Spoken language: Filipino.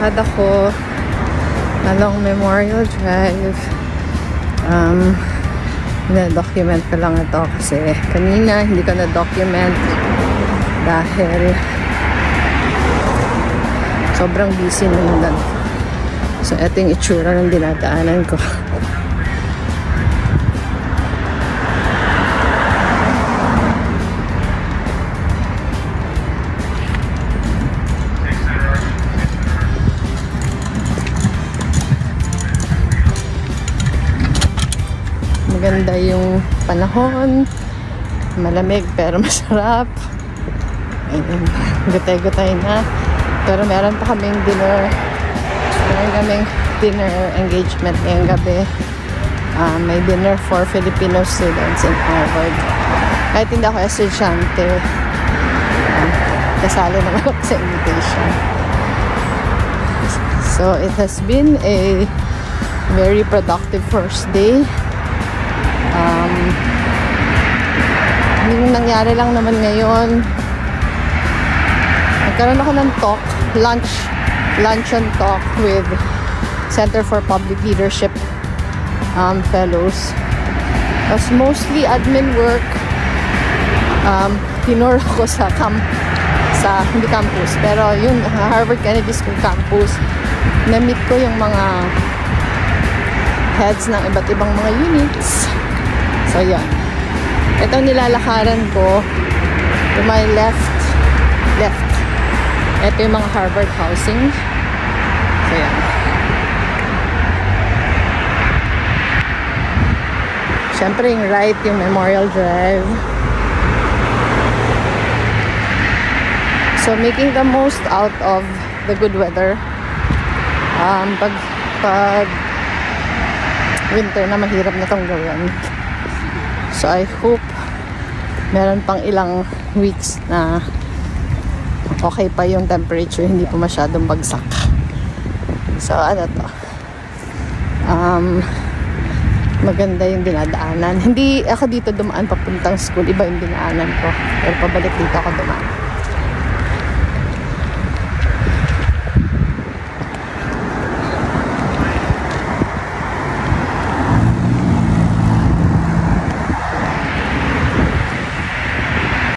naglalakad ako along Memorial Drive. Na-document ko lang ito kasi kanina hindi ko na-document dahil sobrang busy naman. So, ito yung itsura ng dinadaanan ko. Maganda yung panahon, malamig pero masarap. Ayun, gutay-gutay na. Pero meron pa kaming dinner. Meron kaming dinner engagement ngayong gabi. May dinner for Filipino students in Harvard. Kahit hindi ako estudyante, kasali naman ako sa invitation. So, it has been a very productive first day. Yung nangyari lang naman ngayon, nagkaroon ako ng talk, luncheon talk with Center for Public Leadership fellows. It was mostly admin work. Tinur ako sa hindi campus, pero yung Harvard Kennedy School campus, na-meet ko yung mga heads ng iba't ibang mga units. So, yan. Itong nilalakaran ko, to my left. Ito yung mga Harvard housing. So, yan. Siyempre, yung right, yung Memorial Drive. So, making the most out of the good weather. Pag winter na, mahirap na itong gawin. So, I hope meron pang ilang weeks na okay pa yung temperature, hindi pa masyadong bagsak. So, ano to? Maganda yung dinadaanan. Hindi ako dito dumaan papuntang school, iba yung dinaanan ko. Pero pabalik dito ako dumaan.